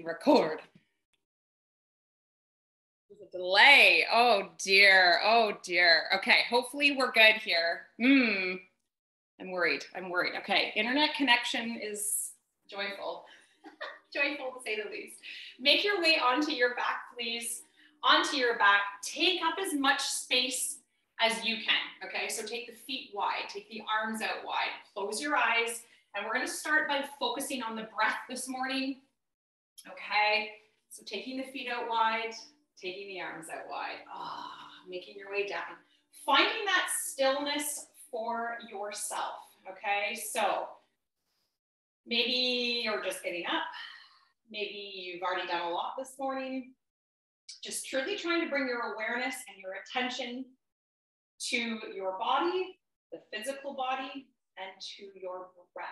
record. There's a delay. Oh dear. Oh dear. Okay, hopefully we're good here. I'm worried. Okay, internet connection is joyful. Joyful to say the least. Make your way onto your back, please. Onto your back. Take up as much space as you can. Okay, so take the feet wide, take the arms out wide, close your eyes, and we're going to start by focusing on the breath this morning. Okay, so taking the feet out wide, taking the arms out wide, making your way down. Finding that stillness for yourself, okay? So maybe you're just getting up. Maybe you've already done a lot this morning. Just truly trying to bring your awareness and your attention to your body, the physical body, and to your breath.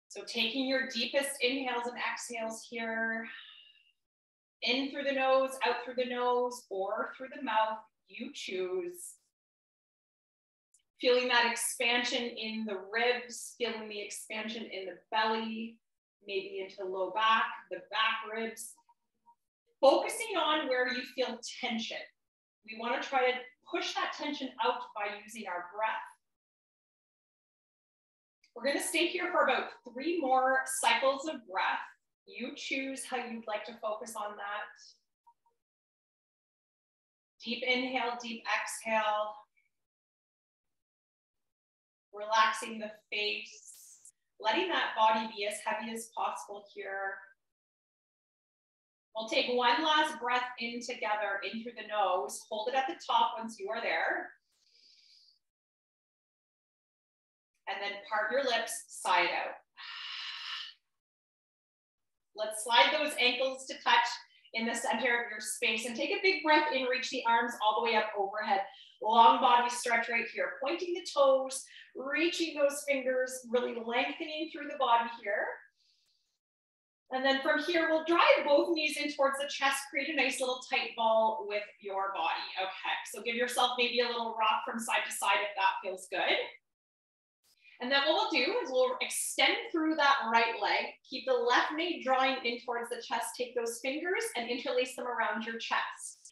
So taking your deepest inhales and exhales here, in through the nose, out through the nose, or through the mouth, you choose. Feeling that expansion in the ribs, feeling the expansion in the belly, maybe into the low back, the back ribs. Focusing on where you feel tension. We want to try to push that tension out by using our breath. We're going to stay here for about 3 more cycles of breath. You choose how you'd like to focus on that. Deep inhale, deep exhale. Relaxing the face, letting that body be as heavy as possible here. We'll take one last breath in together, in through the nose. Hold it at the top once you are there. And then part your lips, sigh it out. Let's slide those ankles to touch in the center of your space and take a big breath in, reach the arms all the way up overhead. Long body stretch right here, pointing the toes, reaching those fingers, really lengthening through the body here. And then from here, we'll drive both knees in towards the chest, create a nice little tight ball with your body. Okay, so give yourself maybe a little rock from side to side if that feels good. And then what we'll do is we'll extend through that right leg, keep the left knee drawing in towards the chest, take those fingers and interlace them around your chest.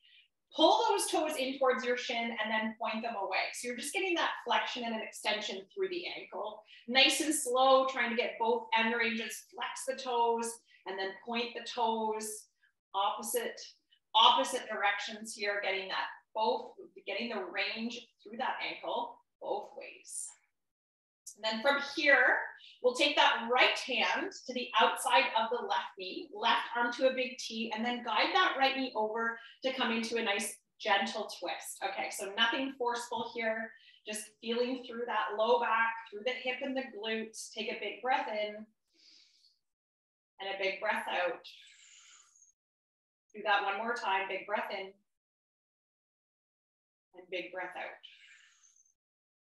Pull those toes in towards your shin and then point them away. So you're just getting that flexion and an extension through the ankle. Nice and slow, trying to get both end ranges, flex the toes and then point the toes opposite directions here, getting the range through that ankle both ways. And then from here, we'll take that right hand to the outside of the left knee, left arm to a big T, and then guide that right knee over to come into a nice gentle twist. Okay, so nothing forceful here, just feeling through that low back, through the hip and the glutes. Take a big breath in and a big breath out. Do that one more time, big breath in and big breath out.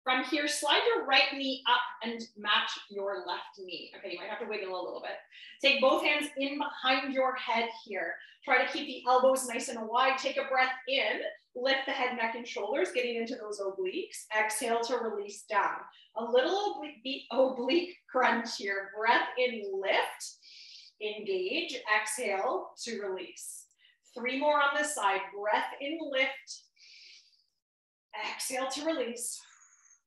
From here, slide your right knee up and match your left knee. Okay, you might have to wiggle a little bit. Take both hands in behind your head here. Try to keep the elbows nice and wide. Take a breath in, lift the head, neck, and shoulders, getting into those obliques. Exhale to release down. A little oblique crunch here. Breath in, lift, engage, exhale to release. 3 more on this side. Breath in, lift, exhale to release.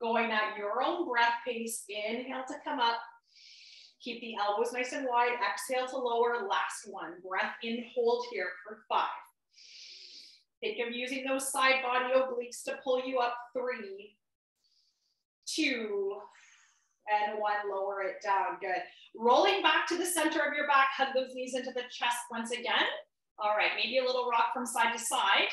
Going at your own breath pace, inhale to come up. Keep the elbows nice and wide, exhale to lower, last one. Breath in, hold here for 5. Think of using those side body obliques to pull you up. 3, 2, and 1, lower it down, good. Rolling back to the center of your back, hug those knees into the chest once again. All right, maybe a little rock from side to side.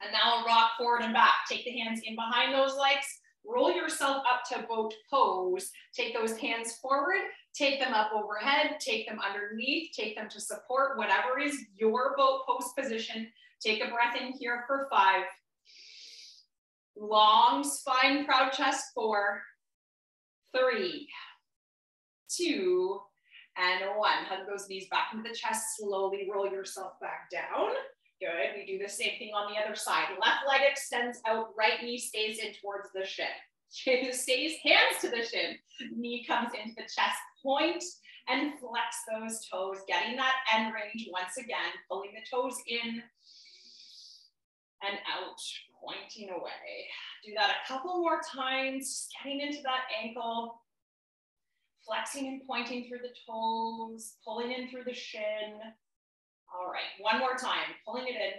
And now a rock forward and back. Take the hands in behind those legs. Roll yourself up to boat pose. Take those hands forward, take them up overhead, take them underneath, take them to support whatever is your boat pose position. Take a breath in here for 5. Long spine, proud chest. 4, 3, 2, and 1. Hug those knees back into the chest. Slowly roll yourself back down. Good, we do the same thing on the other side. Left leg extends out, right knee stays in towards the shin. Chin stays, hands to the shin. Knee comes into the chest point and flex those toes, getting that end range once again, pulling the toes in and out, pointing away. Do that a couple more times, getting into that ankle, flexing and pointing through the toes, pulling in through the shin. All right, one more time, pulling it in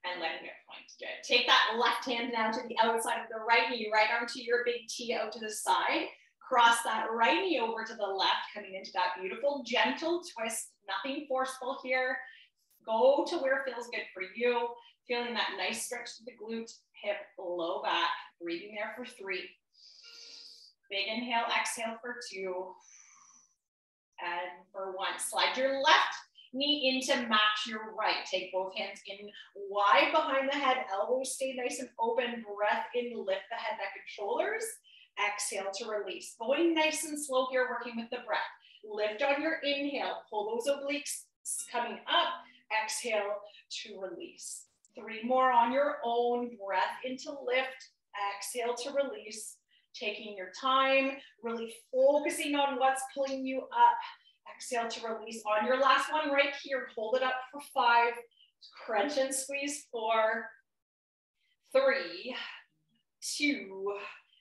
and letting it point. Good. Take that left hand now to the outside of the right knee, right arm to your big T out to the side. Cross that right knee over to the left, coming into that beautiful, gentle twist. Nothing forceful here. Go to where it feels good for you. Feeling that nice stretch to the glute, hip, low back. Breathing there for 3. Big inhale, exhale for 2. And for 1. Slide your left knee in to match your right. Take both hands in wide behind the head. Elbows stay nice and open. Breath in, lift the head, neck, and shoulders. Exhale to release. Going nice and slow here, working with the breath. Lift on your inhale. Pull those obliques coming up. Exhale to release. 3 more on your own. Breath into lift. Exhale to release. Taking your time, really focusing on what's pulling you up. Exhale to release. On your last one right here, hold it up for 5. Crunch and squeeze 4, 3, 2,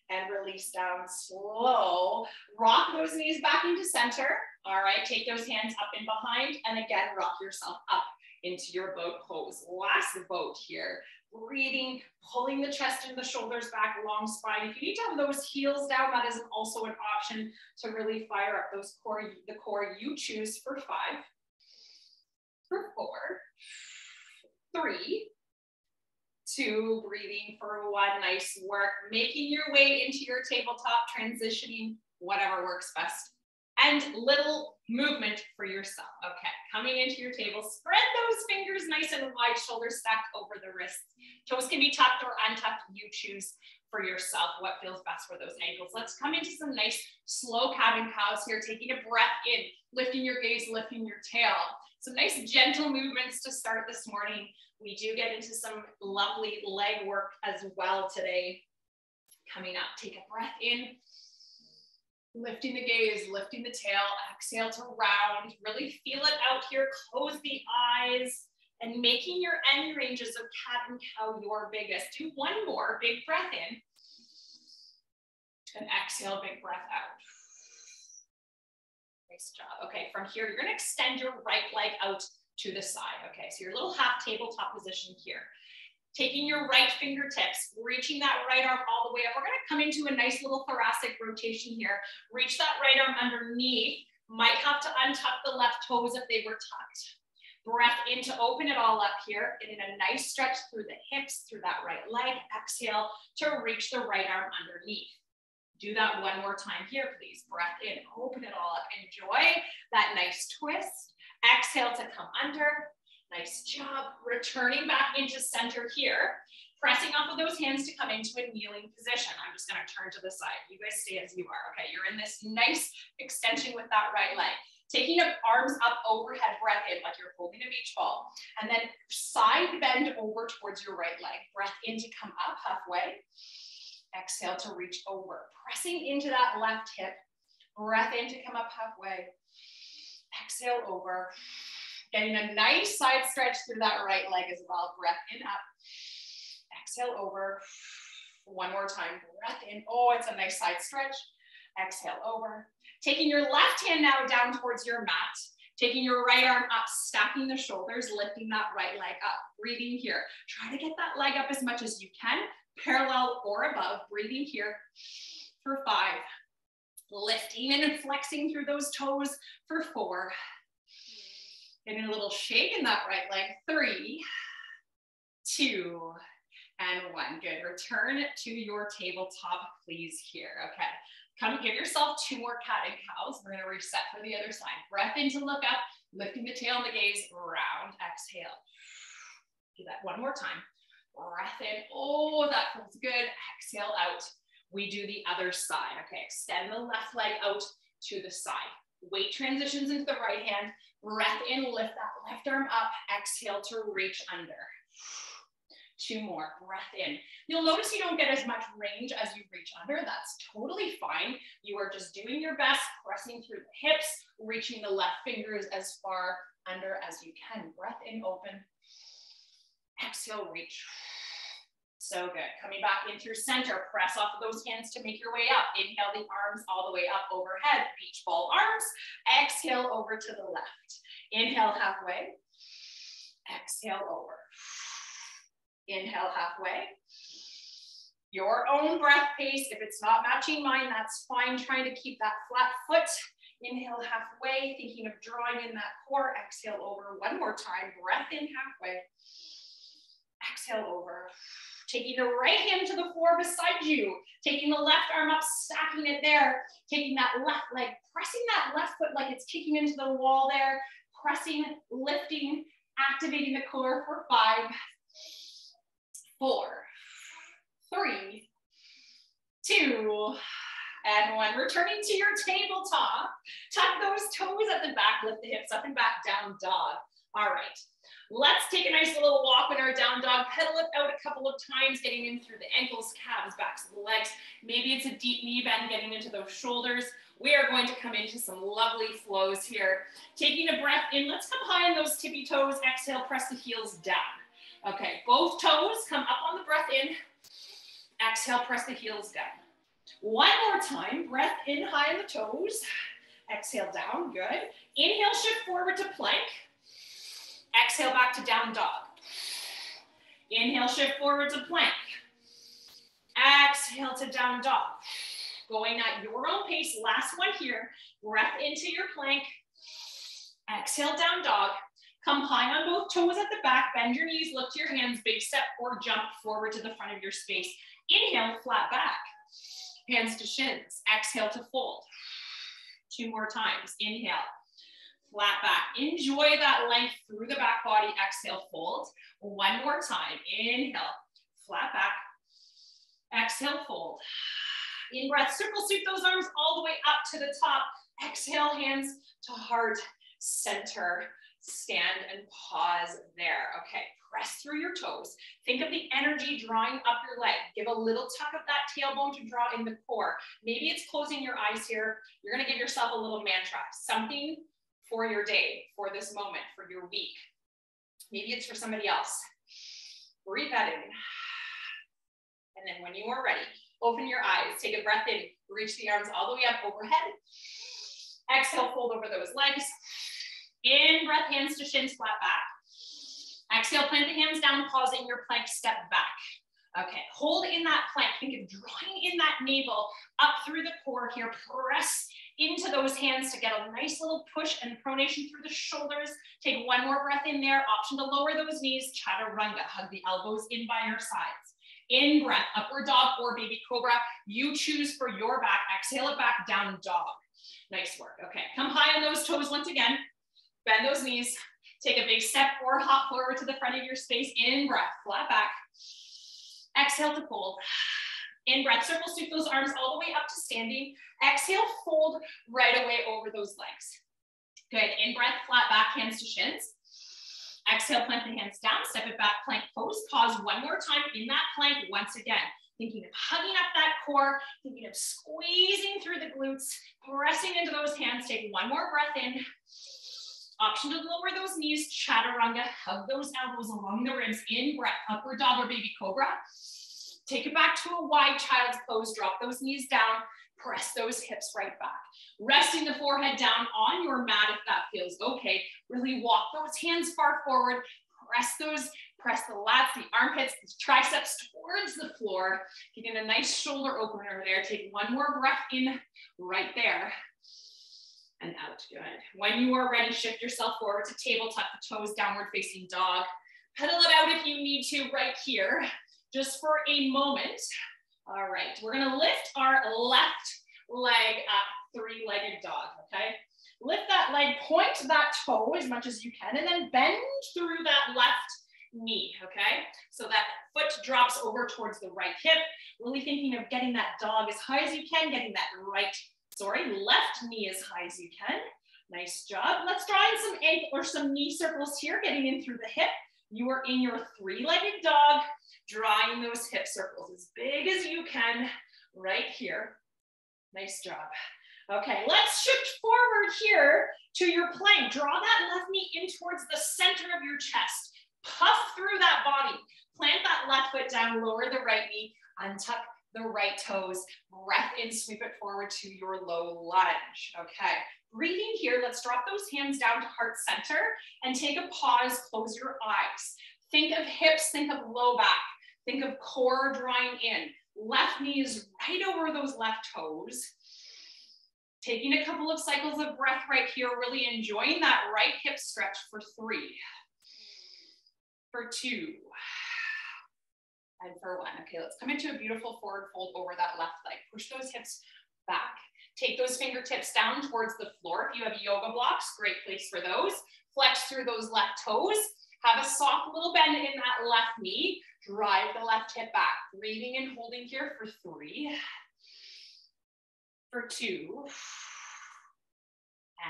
and release down slow. Rock those knees back into center. All right, take those hands up and behind, and again, rock yourself up into your boat pose. Last boat here. Breathing, pulling the chest and the shoulders back, long spine. If you need to have those heels down, that is also an option to really fire up the core you choose for 5, for 4, 3, 2, breathing for 1. Nice work. Making your way into your tabletop, transitioning, whatever works best. And little movement for yourself. Okay, coming into your table, spread those fingers nice and wide, shoulders stacked over the wrists. Toes can be tucked or untucked. You choose for yourself what feels best for those ankles. Let's come into some nice slow cat and cows here, taking a breath in, lifting your gaze, lifting your tail. Some nice gentle movements to start this morning. We do get into some lovely leg work as well today. Coming up, take a breath in. Lifting the gaze, lifting the tail, exhale to round. Really feel it out here. Close the eyes and making your end ranges of cat and cow your biggest. Do 1 more. Big breath in. And exhale, big breath out. Nice job. Okay, from here, you're going to extend your right leg out to the side. Okay, so your little half tabletop position here. Taking your right fingertips, reaching that right arm all the way up. We're gonna come into a nice little thoracic rotation here. Reach that right arm underneath. Might have to untuck the left toes if they were tucked. Breath in to open it all up here. Getting a nice stretch through the hips, through that right leg. Exhale to reach the right arm underneath. Do that 1 more time here, please. Breath in, open it all up. Enjoy that nice twist. Exhale to come under. Nice job. Returning back into center here. Pressing off of those hands to come into a kneeling position. I'm just going to turn to the side. You guys stay as you are. Okay, you're in this nice extension with that right leg. Taking up arms up overhead, breath in like you're holding a beach ball. And then side bend over towards your right leg. Breath in to come up halfway. Exhale to reach over. Pressing into that left hip. Breath in to come up halfway. Exhale over. Getting a nice side stretch through that right leg as well. Breath in, up. Exhale over. 1 more time. Breath in. Oh, it's a nice side stretch. Exhale over. Taking your left hand now down towards your mat. Taking your right arm up, stacking the shoulders, lifting that right leg up. Breathing here. Try to get that leg up as much as you can. Parallel or above. Breathing here for 5. Lifting and flexing through those toes for 4. Getting a little shake in that right leg. 3, 2, and 1. Good. Return to your tabletop, please, here. Okay. Come give yourself 2 more cat and cows. We're going to reset for the other side. Breath in to look up, lifting the tail and the gaze, round, exhale. Do that 1 more time. Breath in. Oh, that feels good. Exhale out. We do the other side. Okay. Extend the left leg out to the side. Weight transitions into the right hand. Breath in, lift that left arm up. Exhale to reach under. 2 more, breath in. You'll notice you don't get as much range as you reach under. That's totally fine. You are just doing your best, pressing through the hips, reaching the left fingers as far under as you can. Breath in, open. Exhale, reach. So good. Coming back in through center, press off of those hands to make your way up. Inhale the arms all the way up overhead, beach ball arms. Exhale over to the left. Inhale halfway. Exhale over. Inhale halfway. Your own breath pace. If it's not matching mine, that's fine. Trying to keep that flat foot. Inhale halfway, thinking of drawing in that core. Exhale over. One more time. Breath in halfway. Exhale over. Taking the right hand to the floor beside you. Taking the left arm up, stacking it there. Taking that left leg, pressing that left foot like it's kicking into the wall there. Pressing, lifting, activating the core for 5, 4, 3, 2, and 1. Returning to your tabletop. Tuck those toes at the back, lift the hips up and back, down dog. All right. Let's take a nice little walk in our down dog. Pedal it out a couple of times, getting in through the ankles, calves, backs of the legs. Maybe it's a deep knee bend, getting into those shoulders. We are going to come into some lovely flows here. Taking a breath in, let's come high on those tippy toes. Exhale, press the heels down. Okay, both toes come up on the breath in. Exhale, press the heels down. One more time, breath in high on the toes. Exhale down, good. Inhale, shift forward to plank. Exhale back to down dog. Inhale, shift forward to plank. Exhale to down dog. Going at your own pace. Last one here. Breath into your plank. Exhale, down dog. Come high on both toes at the back. Bend your knees, lift your hands, big step or jump forward to the front of your space. Inhale, flat back. Hands to shins. Exhale to fold. 2 more times. Inhale. Flat back. Enjoy that length through the back body. Exhale, fold. 1 more time. Inhale, flat back. Exhale, fold. In breath, circle sweep those arms all the way up to the top. Exhale, hands to heart, center, stand and pause there. Okay, press through your toes. Think of the energy drawing up your leg. Give a little tuck of that tailbone to draw in the core. Maybe it's closing your eyes here. You're gonna give yourself a little mantra, something for your day, for this moment, for your week. Maybe it's for somebody else. Breathe that in. And then when you are ready, open your eyes, take a breath in, reach the arms all the way up overhead. Exhale, fold over those legs. In breath, hands to shins, flat back. Exhale, plant the hands down, pausing your plank, step back. Okay, hold in that plank. Think of drawing in that navel up through the core here. Press into those hands to get a nice little push and pronation through the shoulders. Take 1 more breath in there. Option to lower those knees. Chaturanga. Hug the elbows in by your sides. In breath, upward dog or baby cobra. You choose for your back. Exhale it back, down dog. Nice work. Okay, come high on those toes once again. Bend those knees. Take a big step or hop forward to the front of your space. In breath, flat back. Exhale to fold. In breath, circle sweep those arms all the way up to standing. Exhale, fold right away over those legs. Good. In breath, flat back, hands to shins. Exhale, plant the hands down, step it back, plank pose. Pause 1 more time in that plank once again. Thinking of hugging up that core, thinking of squeezing through the glutes, pressing into those hands. Take 1 more breath in. Option to lower those knees, chaturanga. Hug those elbows along the ribs. In breath, upward dog or baby cobra. Take it back to a wide child's pose. Drop those knees down. Press those hips right back. Resting the forehead down on your mat if that feels okay. Really walk those hands far forward. Press the lats, the armpits, the triceps towards the floor. Getting a nice shoulder opener there. Take 1 more breath in right there. And out. Good. When you are ready, shift yourself forward to table, tuck the toes, downward facing dog. Pedal it out if you need to right here, just for a moment. All right, we're gonna lift our left leg up, 3-legged dog, okay? Lift that leg, point that toe as much as you can, and then bend through that left knee, okay? So that foot drops over towards the right hip, really thinking of getting that dog as high as you can, getting that left knee as high as you can. Nice job. Let's draw in some ankle or some knee circles here, getting in through the hip. You are in your three-legged dog, drawing those hip circles as big as you can right here. Nice job. Okay, let's shift forward here to your plank. Draw that left knee in towards the center of your chest. Puff through that body. Plant that left foot down, lower the right knee, untuck the right toes. Breath in, sweep it forward to your low lunge. Okay, breathing here, let's drop those hands down to heart center and take a pause, close your eyes. Think of hips, think of low back, think of core drawing in. Left knee is right over those left toes. Taking a couple of cycles of breath right here, really enjoying that right hip stretch for 3, for 2, and for 1. Okay, let's come into a beautiful forward fold over that left leg. Push those hips back. Take those fingertips down towards the floor. If you have yoga blocks, great place for those. Flex through those left toes. Have a soft little bend in that left knee. Drive the left hip back. Breathing and holding here for 3, for 2,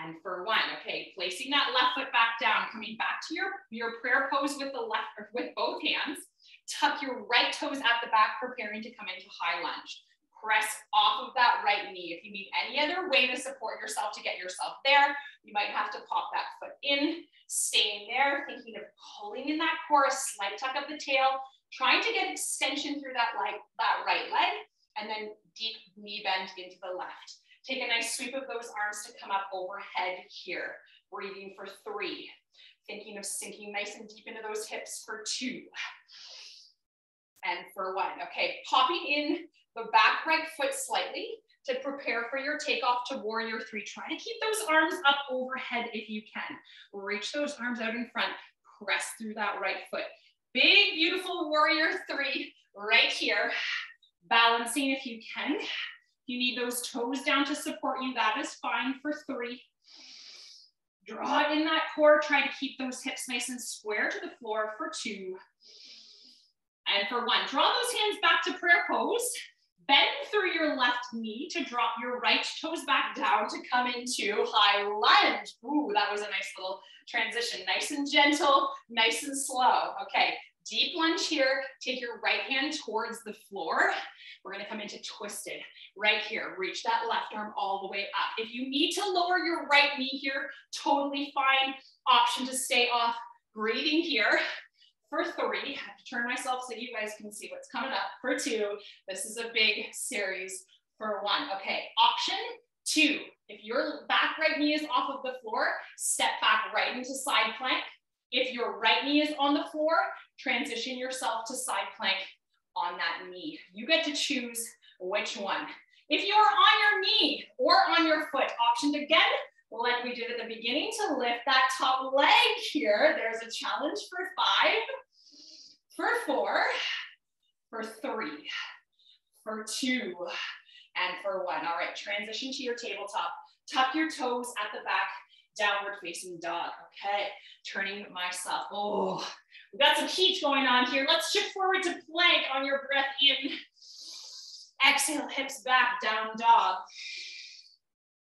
and for 1. Okay, placing that left foot back down, coming back to your prayer pose with the left, or with both hands. Tuck your right toes at the back, preparing to come into high lunge. Press off of that right knee. If you need any other way to support yourself to get yourself there, you might have to pop that foot in, staying there, thinking of pulling in that core, slight tuck of the tail, trying to get extension through that right leg, and then deep knee bend into the left. Take a nice sweep of those arms to come up overhead here. Breathing for 3. Thinking of sinking nice and deep into those hips for 2. And for 1. Okay, popping in the back right foot slightly to prepare for your takeoff to warrior 3. Try to keep those arms up overhead if you can. Reach those arms out in front. Press through that right foot. Big, beautiful warrior 3 right here. Balancing if you can. If you need those toes down to support you, that is fine for 3. Draw in that core. Try to keep those hips nice and square to the floor for 2. And for 1, draw those hands back to prayer pose. Bend through your left knee to drop your right toes back down to come into high lunge. Ooh, that was a nice little transition. Nice and gentle, nice and slow. Okay, deep lunge here. Take your right hand towards the floor. We're gonna come into twisted right here. Reach that left arm all the way up. If you need to lower your right knee here, totally fine. Option to stay off. Breathing here. For 3, I have to turn myself so you guys can see what's coming up. For 2, this is a big series. For 1, okay, option 2. If your back right knee is off of the floor, step back right into side plank. If your right knee is on the floor, transition yourself to side plank on that knee. You get to choose which one. If you're on your knee or on your foot, option again, like we did at the beginning, to lift that top leg here. There's a challenge for 5, for 4, for 3, for 2, and for 1. All right, transition to your tabletop. Tuck your toes at the back, downward facing dog. Okay, turning myself. Oh, we've got some heat going on here. Let's shift forward to plank on your breath in. Exhale, hips back, down dog.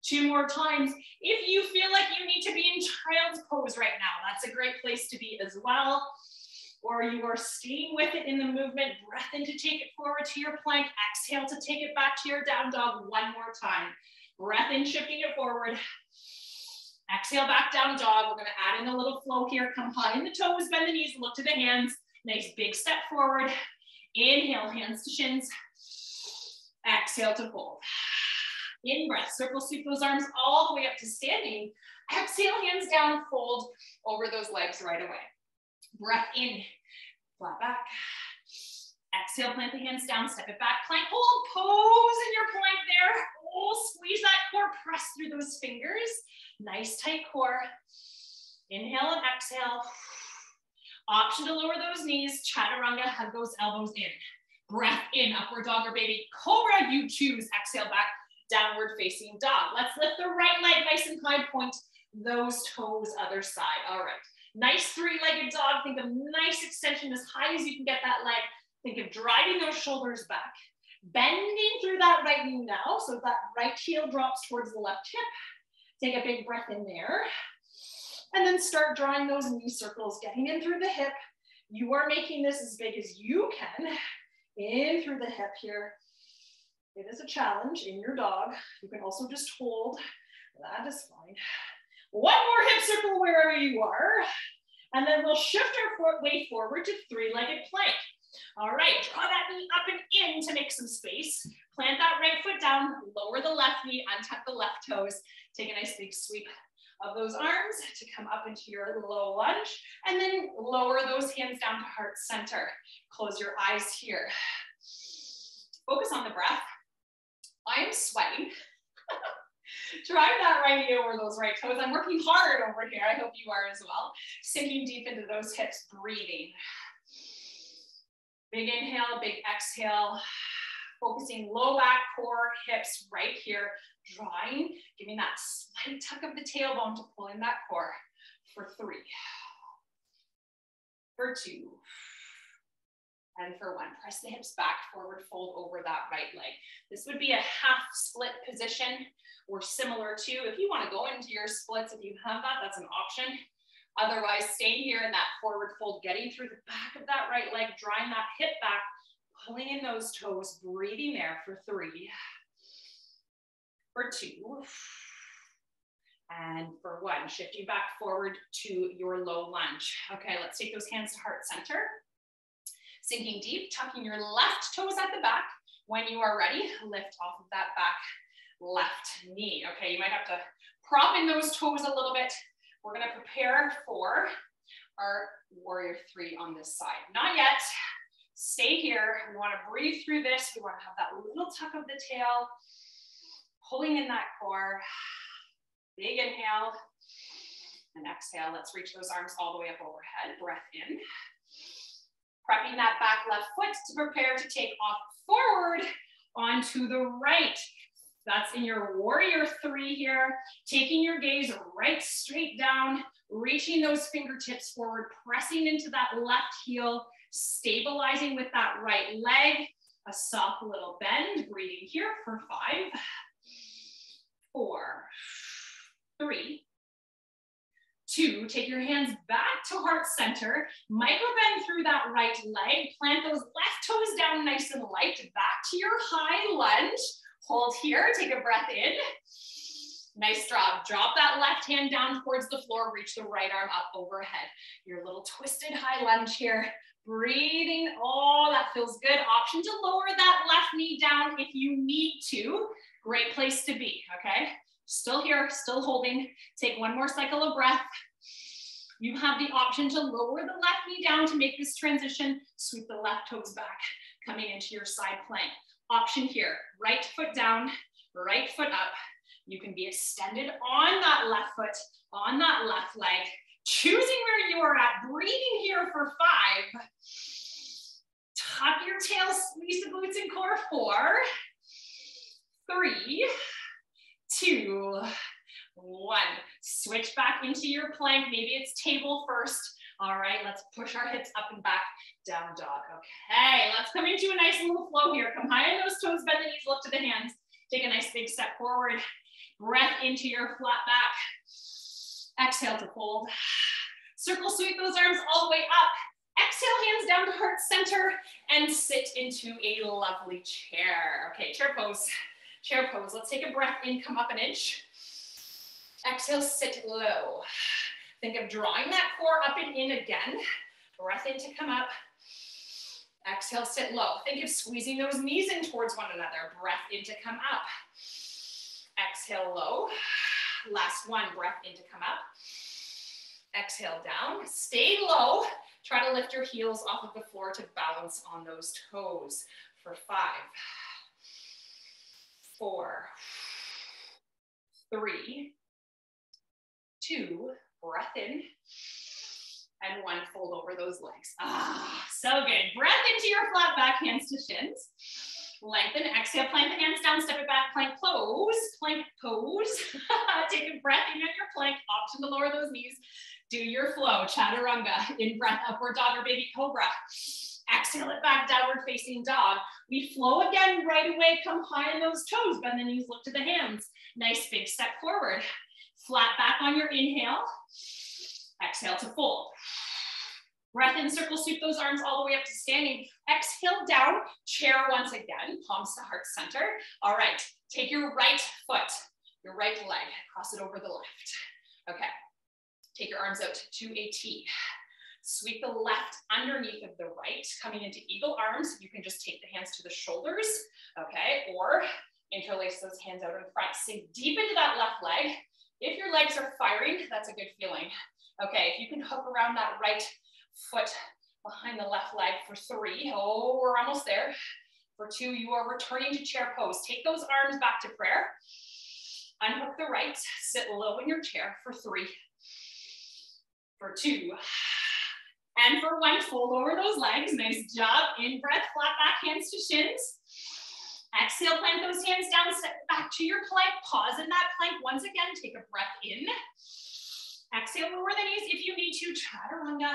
2 more times. If you feel like you need to be in child's pose right now, that's a great place to be as well. Or you are staying with it in the movement. Breath in to take it forward to your plank. Exhale to take it back to your down dog 1 more time. Breath in, shifting it forward. Exhale, back down dog. We're gonna add in a little flow here. Come high in the toes, bend the knees, look to the hands. Nice big step forward. Inhale, hands to shins. Exhale to fold. In breath, circle sweep those arms all the way up to standing. Exhale, hands down, fold over those legs right away. Breath in, flat back. Exhale, plant the hands down, step it back, plank, hold, pose in your plank there. Oh, squeeze that core, press through those fingers. Nice tight core. Inhale and exhale. Option to lower those knees, chaturanga, hug those elbows in. Breath in, upward dog or baby cobra, you choose. Exhale back, downward facing dog. Let's lift the right leg nice and high, point those toes other side. All right, nice 3-legged dog. Think of nice extension as high as you can get that leg. Think of driving those shoulders back, bending through that right knee now, so that right heel drops towards the left hip. Take a big breath in there, and then start drawing those knee circles, getting in through the hip, You are making this as big as you can. In through the hip here. It is a challenge in your dog. You can also just hold. That is fine. One more hip circle wherever you are. And then we'll shift our way forward to three-legged plank. All right, draw that knee up and in to make some space. Plant that right foot down, lower the left knee, untuck the left toes. Take a nice big sweep of those arms to come up into your low lunge, and then lower those hands down to heart center. Close your eyes here. Focus on the breath. I am sweating. Drive that right knee over those right toes. I'm working hard over here. I hope you are as well. Sinking deep into those hips, breathing. Big inhale, big exhale. Focusing low back, core, hips right here. Drawing, giving that slight tuck of the tailbone to pull in that core for 3, for 2, and for 1. Press the hips back, forward fold over that right leg. This would be a half split position or similar to, if you want to go into your splits, if you have that, that's an option. Otherwise, staying here in that forward fold, getting through the back of that right leg, drawing that hip back, pulling in those toes, breathing there for 3, for 2, and for 1. Shifting back forward to your low lunge. Okay, let's take those hands to heart center. Sinking deep, tucking your left toes at the back. When you are ready, lift off of that back left knee. Okay, you might have to prop in those toes a little bit. We're gonna prepare for our warrior 3 on this side. Not yet. Stay here. We want to breathe through this. We want to have that little tuck of the tail, pulling in that core. Big inhale and exhale. Let's reach those arms all the way up overhead. Breath in. Prepping that back left foot to prepare to take off forward onto the right. That's in your warrior 3 here. Taking your gaze right straight down, reaching those fingertips forward, pressing into that left heel, stabilizing with that right leg, a soft little bend, breathing here for 5, 4, 3, 2, take your hands back to heart center, micro bend through that right leg, plant those left toes down nice and light, back to your high lunge, hold here, take a breath in. Nice job. Drop that left hand down towards the floor, reach the right arm up overhead. Your little twisted high lunge here. Breathing, oh, that feels good. Option to lower that left knee down if you need to. Great place to be, okay? Still here, still holding. Take one more cycle of breath. You have the option to lower the left knee down to make this transition. Sweep the left toes back, coming into your side plank. Option here, right foot down, right foot up. You can be extended on that left foot, on that left leg, choosing where you are at, breathing here for 5. Tuck your tail, squeeze the glutes and core. 4, 3, 2, 1. Switch back into your plank. Maybe it's table first. All right, let's push our hips up and back, down dog. Okay, let's come into a nice little flow here. Come high on those toes, bend the knees, look to the hands. Take a nice big step forward. Breath into your flat back. Exhale to fold. Circle sweep those arms all the way up. Exhale, hands down to heart center and sit into a lovely chair. Okay, chair pose. Chair pose. Let's take a breath in, come up an inch. Exhale, sit low. Think of drawing that core up and in again. Breath in to come up. Exhale, sit low. Think of squeezing those knees in towards one another. Breath in to come up. Exhale, low. Last one, breath in to come up. Exhale, down. Stay low. Try to lift your heels off of the floor to balance on those toes for 5, 4, 3, 2, breath in, and 1, fold over those legs. Ah, so good. Breath into your flat back, hands to shins. Lengthen, exhale, plant the hands down, step it back, plank pose, plank pose. Take a breath in at your plank, option to lower those knees. Do your flow, chaturanga, in breath, upward dog or baby cobra. Exhale it back, downward facing dog. We flow again right away, come high on those toes, bend the knees, look to the hands. Nice big step forward. Flat back on your inhale. Exhale to fold. Breath in, circle sweep those arms all the way up to standing. Exhale down, chair once again, palms to heart center. All right, take your right foot, your right leg, cross it over the left. Okay, take your arms out to a T. Sweep the left underneath of the right, coming into eagle arms. You can just take the hands to the shoulders, okay? Or interlace those hands out in front. Sink deep into that left leg. If your legs are firing, that's a good feeling. Okay, if you can hook around that right foot behind the left leg for 3. Oh, we're almost there. For 2, you are returning to chair pose. Take those arms back to prayer. Unhook the right, sit low in your chair for 3. For 2. And for 1, fold over those legs. Nice job. In breath, flat back, hands to shins. Exhale, plant those hands down, step back to your plank. Pause in that plank. Once again, take a breath in. Exhale, lower the knees if you need to. Chaturanga.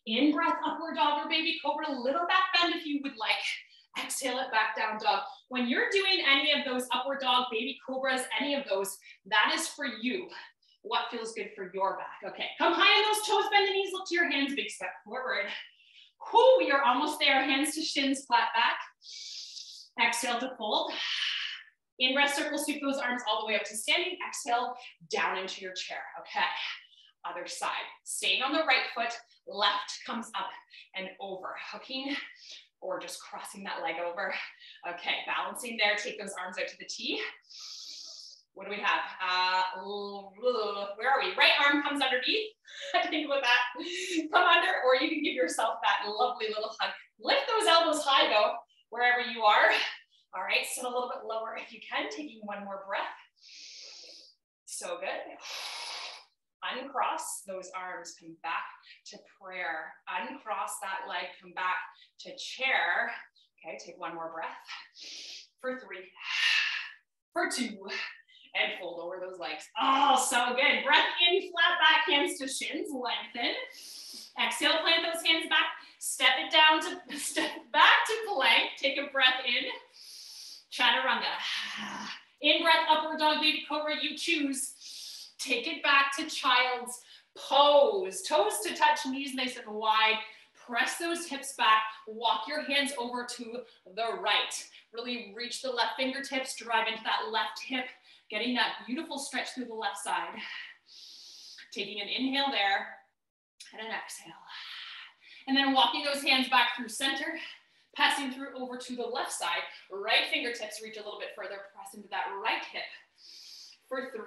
In breath, upward dog or baby cobra. Little back bend if you would like. Exhale it, back down dog. When you're doing any of those upward dog, baby cobras, any of those, that is for you. What feels good for your back? Okay, come high on those toes, bend the knees, look to your hands, big step forward. Whew, we are almost there. Hands to shins, flat back. Exhale to fold. In breath, circle sweep those arms all the way up to standing. Exhale, down into your chair. Okay, other side. Staying on the right foot, left comes up and over. Hooking or just crossing that leg over. Okay, balancing there. Take those arms out to the T. What do we have? Where are we? Right arm comes underneath. I had to think about that. Come under, or you can give yourself that lovely little hug. Lift those elbows high though, wherever you are. All right, sit a little bit lower if you can, taking 1 more breath. So good. Uncross those arms, come back to prayer. Uncross that leg, come back to chair. Okay, take 1 more breath. For 3, for 2, and fold over those legs. Oh, so good. Breath in, flat back, hands to shins, lengthen. Exhale, plant those hands back. Step it down to, step back to plank. Take a breath in. Chaturanga. In breath, upward dog, baby cobra, you choose. Take it back to child's pose. Toes to touch, knees nice and wide. Press those hips back. Walk your hands over to the right. Really reach the left fingertips, drive into that left hip, getting that beautiful stretch through the left side. Taking an inhale there and an exhale. And then walking those hands back through center, passing through over to the left side. Right fingertips reach a little bit further, press into that right hip. For 3,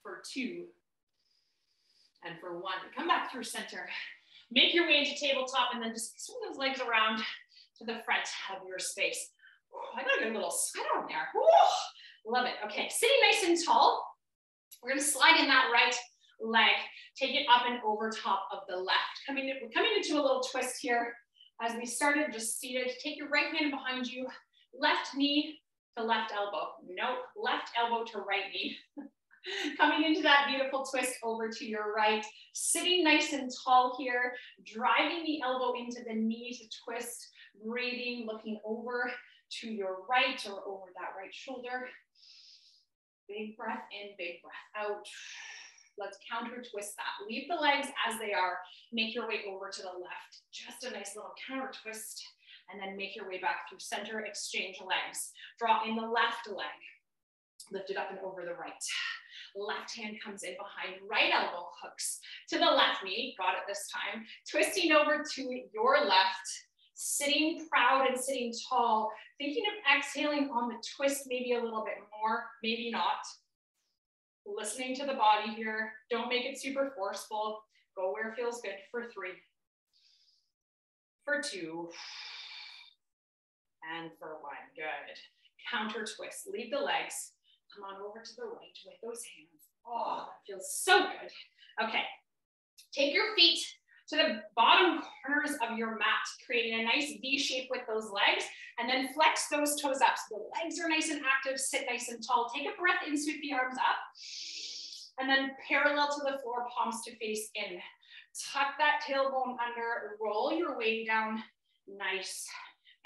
for 2, and for 1. Come back through center. Make your way into tabletop and then just swing those legs around to the front of your space. I got a good little sweat on there. Love it. Okay, sitting nice and tall. We're gonna slide in that right leg, take it up and over top of the left. We're coming into a little twist here. As we started, just seated, take your right hand behind you, left knee to left elbow. Nope, left elbow to right knee. Coming into that beautiful twist over to your right, sitting nice and tall here, driving the elbow into the knee to twist, breathing, looking over to your right or over that right shoulder. Big breath in, big breath out. Let's counter twist that. Leave the legs as they are. Make your way over to the left. Just a nice little counter twist. And then make your way back through center. Exchange legs. Draw in the left leg. Lift it up and over the right. Left hand comes in behind. Right elbow hooks to the left knee. Got it this time. Twisting over to your left. Sitting proud and sitting tall. Thinking of exhaling on the twist maybe a little bit more. Maybe not. Listening to the body here. Don't make it super forceful. Go where it feels good for 3, for 2, and for 1. Good. Counter twist. Leave the legs. Come on over to the right with those hands. Oh, that feels so good. Okay. Take your feet to the bottom corners of your mat, creating a nice V shape with those legs, and then flex those toes up. So the legs are nice and active, sit nice and tall. Take a breath in, sweep the arms up, and then parallel to the floor, palms to face in. Tuck that tailbone under, roll your way down, nice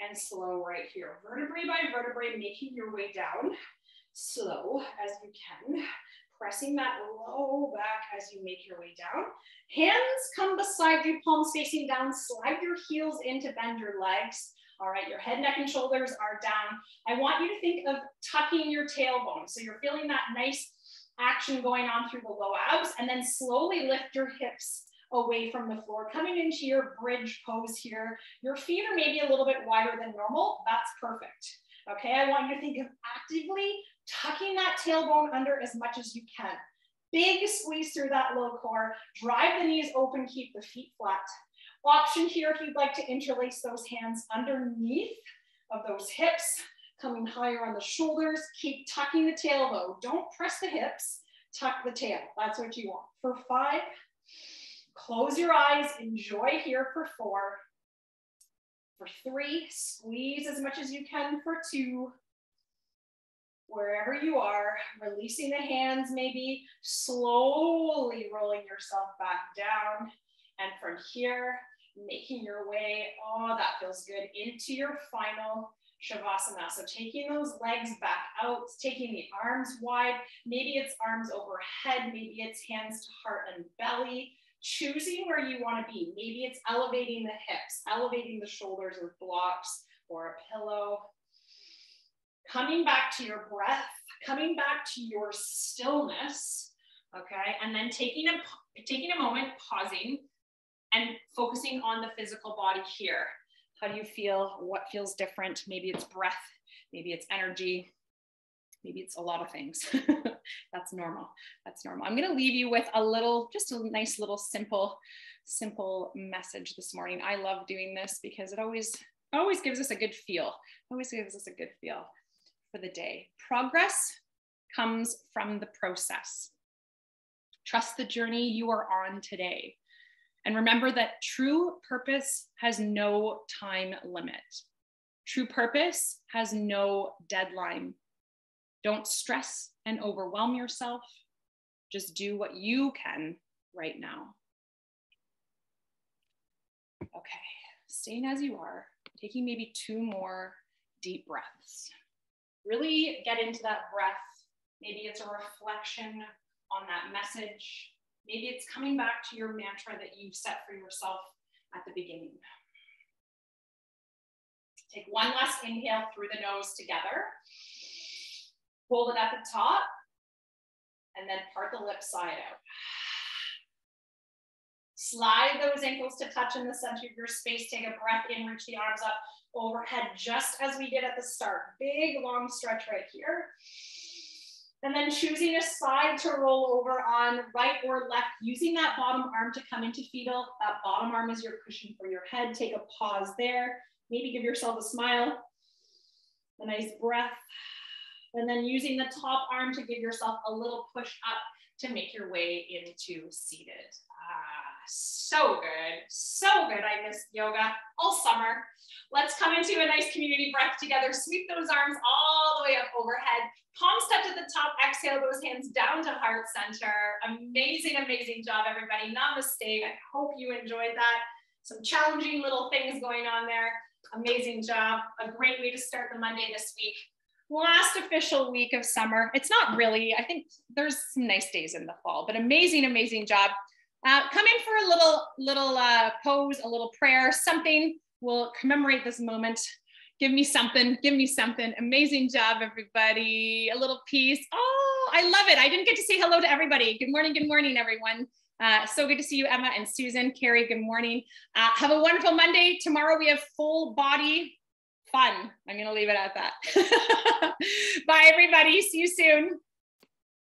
and slow right here. Vertebrae by vertebrae, making your way down, slow as you can. pressing that low back as you make your way down. Hands come beside you, palms facing down. Slide your heels in to bend your legs. All right, your head, neck, and shoulders are down. I want you to think of tucking your tailbone. So you're feeling that nice action going on through the low abs, and then slowly lift your hips away from the floor, coming into your bridge pose here. Your feet are maybe a little bit wider than normal. That's perfect. Okay, I want you to think of actively tucking that tailbone under as much as you can. Big squeeze through that low core. Drive the knees open, keep the feet flat. Option here if you'd like to interlace those hands underneath of those hips, coming higher on the shoulders. Keep tucking the tail though. Don't press the hips, tuck the tail. That's what you want. For 5, close your eyes, enjoy here for 4. For 3, squeeze as much as you can for 2. Wherever you are, releasing the hands, maybe slowly rolling yourself back down. And from here, making your way, oh, that feels good, into your final Shavasana. So taking those legs back out, taking the arms wide, maybe it's arms overhead, maybe it's hands to heart and belly, choosing where you want to be. Maybe it's elevating the hips, elevating the shoulders with blocks or a pillow. Coming back to your breath, coming back to your stillness, okay? And then taking a moment, pausing, and focusing on the physical body here. How do you feel? What feels different? Maybe it's breath, maybe it's energy, maybe it's a lot of things. That's normal. That's normal. I'm gonna leave you with just a nice little simple message this morning. I love doing this because it always gives us a good feel. Always gives us a good feel for the day. Progress comes from the process. Trust the journey you are on today. And remember that true purpose has no time limit. True purpose has no deadline. Don't stress and overwhelm yourself. Just do what you can right now. Okay, staying as you are, taking maybe 2 more deep breaths. Really get into that breath. Maybe it's a reflection on that message. Maybe it's coming back to your mantra that you've set for yourself at the beginning. Take one last inhale through the nose together. Hold it at the top, and then part the lips side out. Slide those ankles to touch in the center of your space. Take a breath in, reach the arms up overhead, just as we did at the start. Big, long stretch right here. And then choosing a side to roll over on, right or left, using that bottom arm to come into fetal. That bottom arm is your cushion for your head. Take a pause there. Maybe give yourself a smile, a nice breath. And then using the top arm to give yourself a little push up to make your way into seated. So good, so good. I missed yoga all summer. Let's come into a nice community breath together. Sweep those arms all the way up overhead. Palms touch at the top. Exhale those hands down to heart center. Amazing, amazing job, everybody. Namaste. I hope you enjoyed that. Some challenging little things going on there. Amazing job. A great way to start the Monday this week. Last official week of summer. It's not really, I think there's some nice days in the fall, but amazing, amazing job. Come in for a little pose, a little prayer, something. We'll commemorate this moment. Give me something, give me something. Amazing job, everybody. A little peace. Oh, I love it. I didn't get to say hello to everybody. Good morning, everyone. So good to see you, Emma and Susan. Carrie, good morning. Have a wonderful Monday. Tomorrow we have full body fun. I'm gonna leave it at that. Bye, everybody. See you soon.